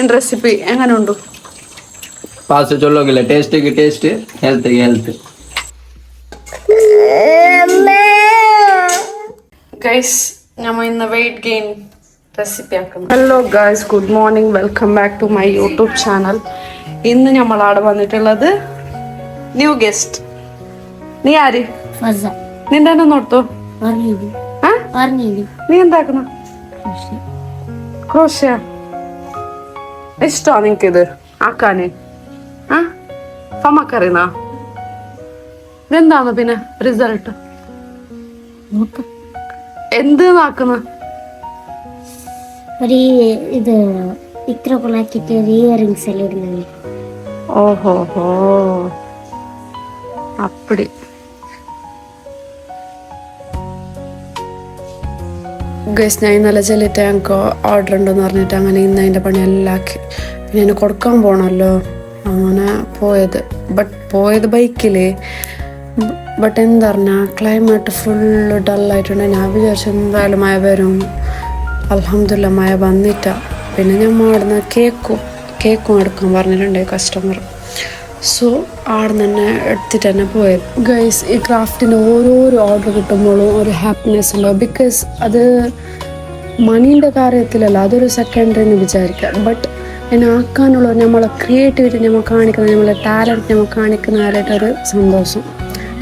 Gain recipe എങ്ങനെ ഉണ്ട്? Pass ചൊല്ലോകില്ല, ടേസ്റ്റ് ഹെൽത്ത്. ഗൈസ് നമ്മൾ ഇന്ന് വെയിറ്റ് ഗെയിൻ റെസിപ്പി ആക്കുന്നു. Hello guys, good morning, welcome back to my YouTube channel. ഇന്ന് നമ്മൾ അവിടെ വന്നിട്ടുള്ളത് ന്യൂ ഗസ്റ്റ്. നീ ആര്? നിന്റെ തന്നെ നോട്ടോ. നീ എന്താക്കുന്ന? ക്രോഷ്യ. ഇഷ്ടമാ നിനക്കിത് ആക്കാന്? ഫമ്മക്കറിയുന്ന ഇതെന്താന്ന് പിന്നെ റിസൾട്ട് എന്ത് ആക്കുന്ന? ഒരു ഇത് ഇത്ര കൊളാക്കിട്ട് ഇയറിങ്സ് എല്ലാം ഇടുന്നത്. ഓഹോ ഹോ, അപ്പടി. ഗൈസ്, ഞാൻ ഇന്നലെ ചെല്ലിട്ട് ഞങ്ങൾക്ക് ഓർഡർ ഉണ്ടെന്ന് പറഞ്ഞിട്ട് അങ്ങനെ ഇന്ന് അതിൻ്റെ പണിയെല്ലാം ആക്കി. പിന്നെ എന്നെ കൊടുക്കാൻ പോകണമല്ലോ, അങ്ങനെ പോയത് ബൈക്കില്. ബട്ട് എന്താ പറഞ്ഞാൽ ക്ലൈമറ്റ് ഫുള്ള് ഡല്ലായിട്ടുണ്ട്. ഞാൻ വിചാരിച്ചു എന്തായാലും മഴ വരും. അൽഹംദുലില്ലാ മഴ വന്നിട്ട. പിന്നെ ഞാൻ അവിടുന്ന് കേക്കും എടുക്കാൻ പറഞ്ഞിട്ടുണ്ട് കസ്റ്റമർ. സോ അവിടെ തന്നെ എടുത്തിട്ട് തന്നെ പോയത്. ഗൈസ്, ഈ ക്രാഫ്റ്റിന് ഓരോരോ ഓർഡർ കിട്ടുമ്പോഴും ഒരു ഹാപ്പിനെസ് ഉണ്ടോ? ബിക്കോസ് അത് മണീൻ്റെ കാര്യത്തിലല്ല, അതൊരു സെക്കൻഡറി എന്ന് വിചാരിക്കാം. ബട്ട് എന്നെ ആക്കാനുള്ള നമ്മളെ ക്രിയേറ്റിവിറ്റി നമ്മൾ കാണിക്കുന്ന, നമ്മളെ ടാലൻറ്റ് നമ്മൾ കാണിക്കുന്നതായിട്ടൊരു സന്തോഷം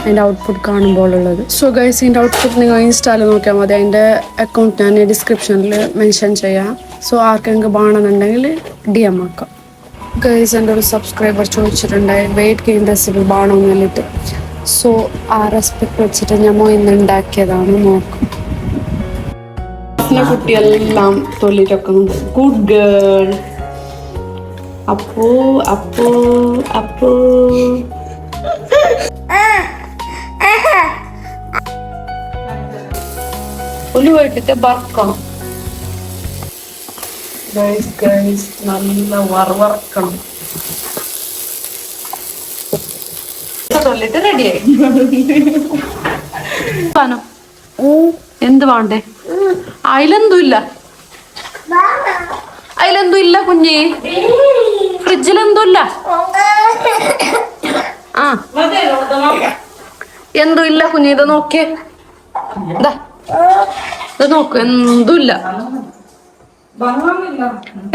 അതിൻ്റെ ഔട്ട്പുട്ട് കാണുമ്പോൾ ഉള്ളത്. സോ ഗൈസ്, ഇതിൻ്റെ ഔട്ട്പുട്ട് നിങ്ങൾ ഇൻസ്റ്റായിൽ നോക്കിയാൽ മതി. അതിൻ്റെ അക്കൗണ്ട് ഞാൻ ഡിസ്ക്രിപ്ഷനിൽ മെൻഷൻ ചെയ്യാം. സോ ആർക്കെങ്കിലും വേണമെന്നുണ്ടെങ്കിൽ DM ആക്കാം. ഗൈസ്, എൻ്റെ ഒരു സബ്സ്ക്രൈബർ ചോദിച്ചിട്ടുണ്ടായി വെയിറ്റ് ഗെയിൻ റെസിപ്പി വേണമെന്ന് വേണ്ടിയിട്ട്. സോ ആ റെസിപ്പി വെച്ചിട്ട് നമ്മൾ ഇന്ന് ഉണ്ടാക്കിയതാണ്. നോക്കും കുട്ടിയെല്ലാം തൊല്ലിട്ടൊക്കെ ഗുഡ് ഗേൾ. അപ്പോ ഉലുവയിട്ടിട്ട് വറക്കണം. ഗൈസ് നല്ല വറക്കണം. തൊല്ലിട്ട് റെഡിയായി. എന്ത് വേണ്ടേ? അതിലെന്തും ഇല്ല കുഞ്ഞി, ഫ്രിഡ്ജിലെന്തും ഇല്ല. എന്തും ഇല്ല കുഞ്ഞി, ഇത് നോക്കിയേ. ഇത് നോക്ക്, എന്തുമില്ല.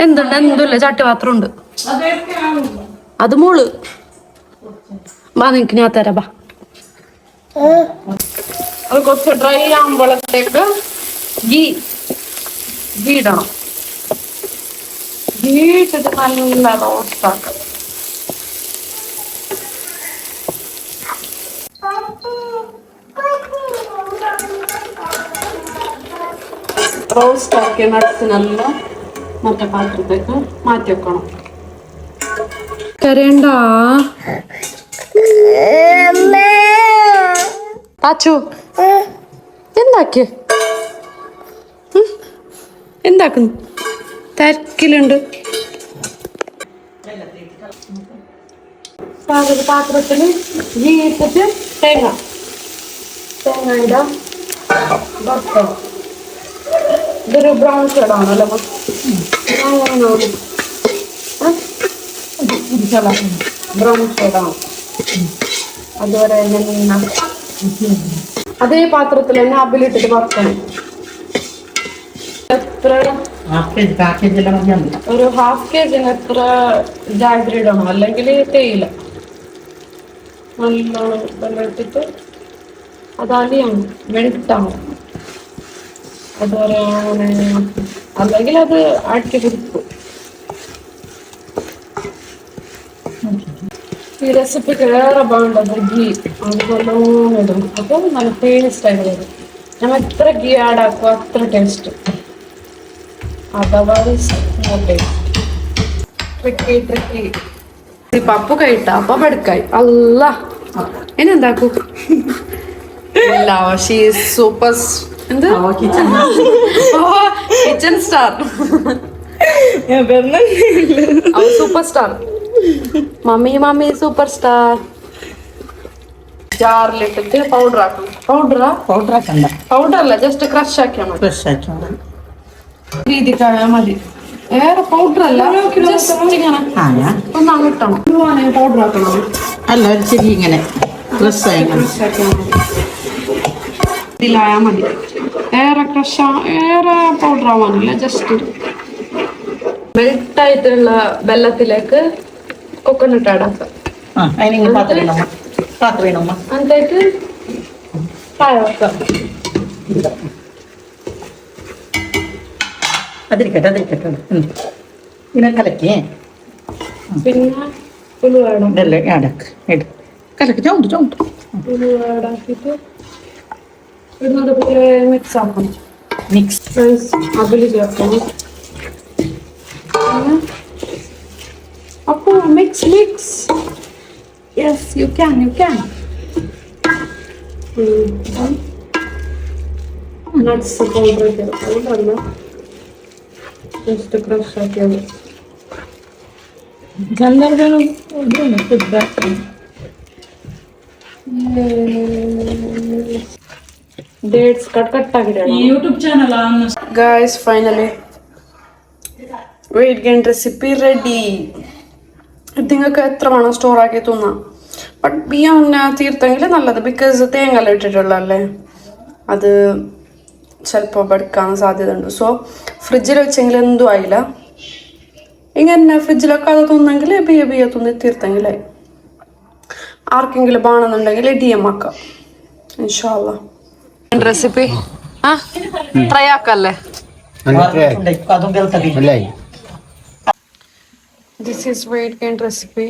എന്തുമില്ല, ചട്ടിപാത്രം ഉണ്ട്. അത് മോള് ബാ, നിനക്ക് ഞാൻ തരാം. ബാ, അത് കുറച്ച് ഡ്രൈ ആകുമ്പോഴത്തേക്ക് ഗീ ഇടണം. ഗീ ഇട്ടിട്ട് നല്ല റോസ്റ്റാക്കാം. റോസ്റ്റ് ആക്കിയ നട്സിനെല്ലാം മറ്റേ പാത്രത്തേക്ക് മാറ്റി വെക്കണം. കരയണ്ട താച്ചു. എന്താക്കുന്നു? തിരക്കിലുണ്ട്. പാത്രത്തിൽ ഗീ ഇട്ടിട്ട് തേങ്ങ ഇടാം. ഇതൊരു ബ്രൗൺ ഷെയ്ഡാണല്ലോ. ബ്രൗൺ ഷെയ്ഡാണ്. അതുവരെ അതേ പാത്രത്തിൽ തന്നെ അബിലിട്ടിട്ട് വറക്കണം. ഒരു ½ kg എത്ര ജാഗ്രി ഇടണം, അല്ലെങ്കിൽ തേയില നല്ലോണം വെള്ളം ഇട്ടിട്ട് അതലിയാണ് വെളുത്താണ്. അതുവരെ അങ്ങനെ, അല്ലെങ്കിൽ അത് അടിക്കി പിടിക്കും. ഈ റെസിപ്പിക്ക് വേറെ വേണ്ടത് ഗീ. അത് നല്ലോണം ഇടും, അപ്പോൾ നല്ല ടേസ്റ്റ് ആയിട്ട് വരും. നമ്മൾ എത്ര ഗീ ആഡാക്കും അത്ര ടേസ്റ്റ്. പപ്പു കഴിട്ട അപ്പൊ പെടുക്കായി അല്ല എന്നെ എന്താക്കൂ. Super kitchen star, super star. Mummy super star. ജാറിലിട്ടിട്ട് പൗഡർ ആക്കണം. പൗഡർ അല്ല, ജസ്റ്റ് ക്രഷ് ആക്കിയാൽ മതി. രീതിക്കായ മതി. വേറെ പൗഡർ അല്ല ജസ്റ്റ് ഇങ്ങനെ ഒന്ന് അങ്ങോട്ടാണ് പൗഡർ ആക്കണം. അല്ല ഒരു ചെറിയ ഇങ്ങനെ ഇതിലായാൽ മതി. ഏറെ ഏറെ പൗഡർ ആവാനില്ല. ജസ്റ്റ് മെൽറ്റ് ആയിട്ടുള്ള വെള്ളത്തിലേക്ക് കൊക്കനട്ട് ആഡാക്കാം. എന്നിട്ട് ചായ വെക്കാം. അതിരിക്കട്ടെ ഇങ്ങനെ കലക്കി പിന്നെ ഉലുവാടം കലക്കി ചോണ്ട് ഉലുവാടാക്കിയിട്ട് ഇടുന്നത് പോലെ മിക്സ് ആക്കണം. മിക്സ് അതിൽ ചേർക്കണം. അപ്പൊ mix yes you can nuts powder ചേർക്കണം. ജസ്റ്റ് ക്രഷ് ആക്കിയത് ഡേറ്റ്സ് കട്ടാക്കിയിട്ടാണ് YouTube channel guys. Finally weight gain recipe ready. നിങ്ങൾക്ക് എത്ര വേണം സ്റ്റോർ ആക്കി തിന്നാം. ബട്ട് ബിയ്യ തീർത്തെങ്കിൽ നല്ലത്. ബിക്കോസ് തേങ്ങ ഇട്ടിട്ടുള്ളതല്ലേ, അത് ചിലപ്പോൾ ബടുക്കാൻ സാധ്യത ഉണ്ട്. സോ ഫ്രിഡ്ജിൽ വെച്ചെങ്കിൽ എന്തും ആയില്ല. ഇങ്ങനെ ഫ്രിഡ്ജിലൊക്കെ അത് തിന്നെങ്കിൽ ബിയ്യ തിന്ന് തീർത്തെങ്കിലായി. ആർക്കെങ്കിലും വേണമെന്നുണ്ടെങ്കിൽ DM ആക്കാം ഇൻഷാ അല്ലാ. റെസിപ്പി ട്രൈ ആക്കല്ലേ. This is weight gain recipe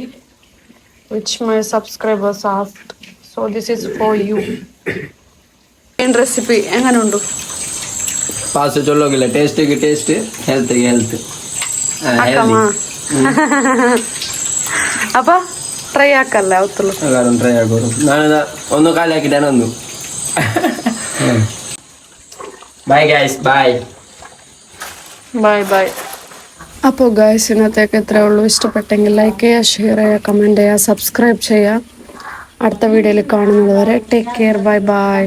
which my subscribers asked, so this is for you. gain recipe എങ്ങനെ ഉണ്ട്? പാസ് ചൊല്ലോകില്ല. ടേസ്റ്റ് ഹെൽത്ത് അപ്പൊ ട്രൈ ആക്കല്ലേ അവത്തുള്ളൂ. ട്രൈ ആക്കോളൂ. ഞാനിതാ ഒന്ന് കാലാക്കിട്ടാണ് വന്നു. Bye guys, bye. അപ്പോൾ ഗൈസ് ഇന്നത്തേക്ക് ഇത്രയേ ഉള്ളൂ. ഇഷ്ടപ്പെട്ടെങ്കിൽ ലൈക്ക് ചെയ്യുക, ഷെയർ ചെയ്യുക, കമൻറ്റ് ചെയ്യുക, സബ്സ്ക്രൈബ് ചെയ്യുക. അടുത്ത വീഡിയോയിൽ കാണുന്നത് വരെ ടേക്ക് കെയർ. ബൈ.